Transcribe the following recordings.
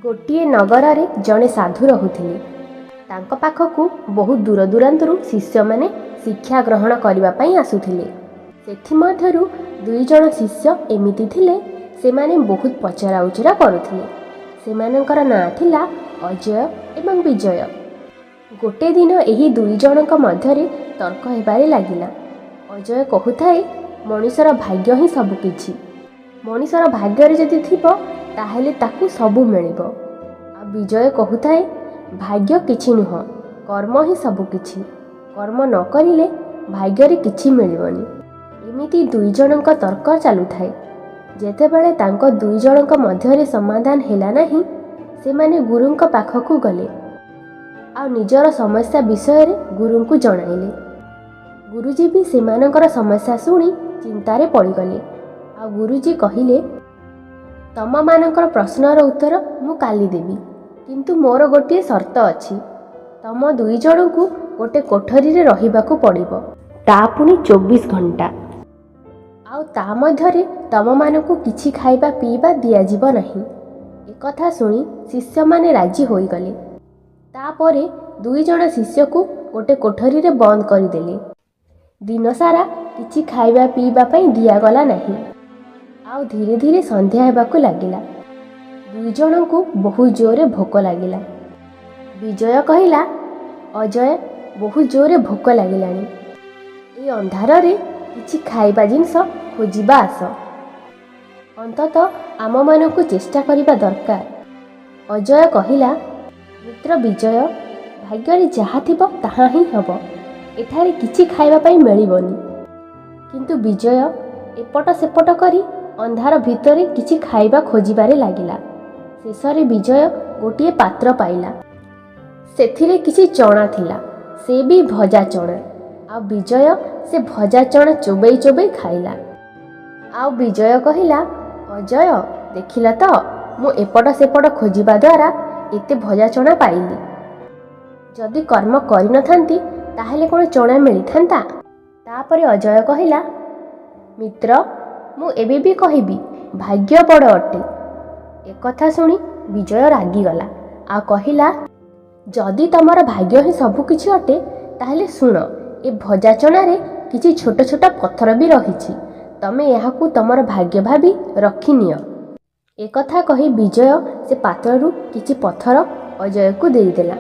गोटे नगर में जड़े साधु रहुथिले। तांको पाखकु बहुत दूर दूरांतरु शिष्य माने शिक्षा ग्रहण करने आसुथिले। सेथिमध्यरु दुई जण शिष्य एमिति थिले सेमाने बहुत पचरा उचरा करुथिले। सेमानंकर नाँ थिला अजय एवं विजय। गोटे दिन एही दुई जनक मध्यरे तर्क हेबारे लागिला। अजय कहूथाए मनीषर भाग्य ही सबकिछि। मनीषर भाग्य जदि थिबो ताहेले ताकू सबू मिलिबो। आ विजय कहूथाए भाग्य किछि नुह, कर्म ही सबकिछि। कर्म न करिले भाग्य किछि मिलिबनी। एमिति दुई जनक तर्क चालुथाए। जेतेबेले तांको दुई जनक मध्यरे समाधान हेला नाही, सेमाने गुरुंक पाखकु गले आ निजर समस्या विषय रे गुरुंकु जणाइले। गुरुजी भी सेमानकर समस्या शुणी चिंतारे पड़गले। आ गुरुजी कहिले, तम मानकर प्रश्नर उत्तर मु काली देवी, किंतु मोर गोटे शर्त अछि। तम दुई जण को गोटे कोठरी रे रहिबाकू पड़िबो, ता पुनी 24 घंटा। आउ ता मध्यरे तम मानकू किछि खाइबा पीबा दिया जिवो नाही। एक कथा सुनी शिष्य माने राजी होई गले। तापरे दुई जण शिष्य को गोटे कोठरी रे बंद कर देले। दिन सारा किछि खाइबा पीबा पई दिया गला नाही। आउ धीरे धीरे संध्या हेबाकू लागिला। दुई जण को बहुत जोरे भोक लागिला। विजय कहिला, अजय बहुत जोरे भोक लागिलानी, ए अंधार रे किछि खाइबा जिनस खोजिबा आस। अंतत आम मानकू चेष्टा करिबा दरकार। अजय कहिला, मित्र विजय, भाग्य रे जहा थिबो ताहा ही हबो। एठारे किछि खाइबा पई मिलिबनी। किंतु विजय एपट सेपट करी अंधार भितरे किछि खाइबा खोजिबारे लागिला। शेषरे विजय गोटे पात्र पाइला। सेथिरे किछि चणा थिला, से भी भजा चणा। आ विजय से भजा चणा चोबई चोबई खाइला। आ विजय कहिला, अजय देखिला तो मु एपट सेपट खोजिबा द्वारा एते भजा चणा पाइली। जदि कर्म करि नथांती ताहेले कोन चणा मिली थांता। तापरे अजय कहिला, मित्र मु एबे भी कहिबी भाग्य बड़ अटे। एक कथा सुनी विजय रागिगला। आ कहिला, जदि तमर भाग्य ही सबु किछि अटे ताहेले सुन, ए भजा चणा रे किछि छोट छोट पत्थर भी रहिछि। तमे याहाकू तमर भाग्य भाबी रखि नियो। एक कथा कही विजय से पात्ररू किछि पत्थर अजय को देई देला।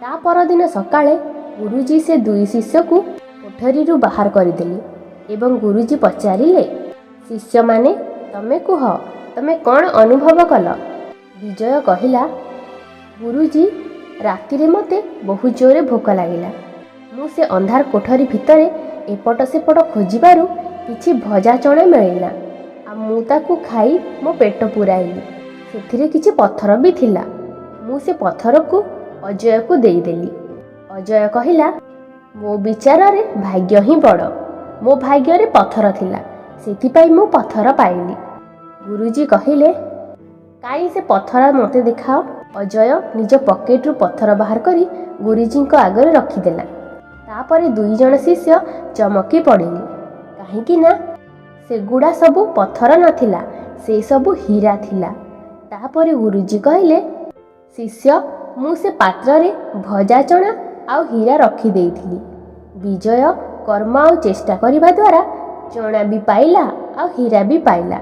ता परदिन सकाळे गुरुजी से दुई शिष्य को कोठरी रु बाहर करदेले एवं गुरुजी पचारिले, शिष्य माने तमे कुह, तमे कौन अनुभव कल। विजय कहिला, गुरुजी राति रे मते बहुत जोरे भोक लागिला। मु से अंधार कोठरी भितरे एपट सेपट खोजिबारु किछि भजा चणा मिलिला। आ मु ताकू खाई मो पेट पुराइली। सेथिरे किछि पत्थर भी थिला। मु से पत्थर को अजय को देई देली। अजय कहिला, मो विचार रे भाग्य ही बड़। मो भाग्य रे पत्थर थिला, सेथिपाई मु पत्थर पाइली। गुरुजी कहिले, काई से पत्थर मते देखाओ। अजय निज पॉकेट रु पत्थर बाहर करी गुरुजी को आगे रखिदेला। तापरे दुई जण शिष्य चमकी पड़िले, काहेकि ना सेगुड़ा सबू पत्थर नथिला, से सबू हीरा थिला। तापरे गुरुजी कहिले, शिष्य मु से पात्र रे भजा चणा आउ हीरा रखी देइथिली। विजय कर्म आउ चेष्टा करिबा द्वारा चणा भी पाइला आउ हीरा भी पाइला।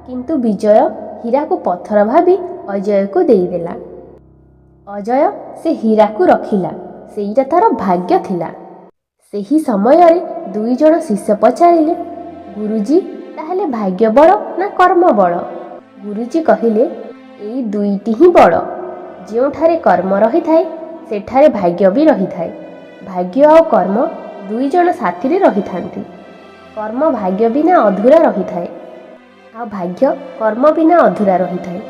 किंतु विजय हीरा को पत्थर भाबी अजय को देई देला। अजय से हीरा को रखिला, सेईटा तार भाग्य थिला। सेही समय रे दुई जण शिष्य पचारिले, गुरुजी ताहेले भाग्य बड़ ना कर्म बड़। गुरुजी कहिले, एई दुईटी ही बड़। जोठारे कर्म रही थाए सेठारे भाग्य भी रही थाए। भाग्य और कर्म दुई जण साथी रे रही थांती। कर्म भाग्य बिना अधूरा रही थाए, आ भाग्य कर्म बिना अधूरा रही थाए।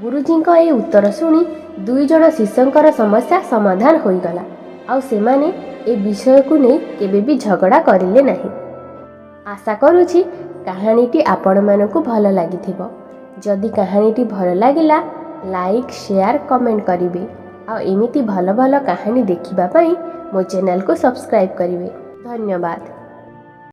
गुरुजी का ए उत्तर सुनी दुई जण शिष्यंकर समस्या समाधान होई गला। आ सेमाने ए विषय को नहीं केबे भी झगड़ा करिले नहीं। आशा करुछि कहानीटी आपण मानकु भल लागिथिबो। जदि कहानीटी भल लागिला लाइक शेयर कमेंट करिवे। आ एमिति भल भल कहानी देखिबा पई मो चैनल को सब्सक्राइब करिवे। धन्यवाद।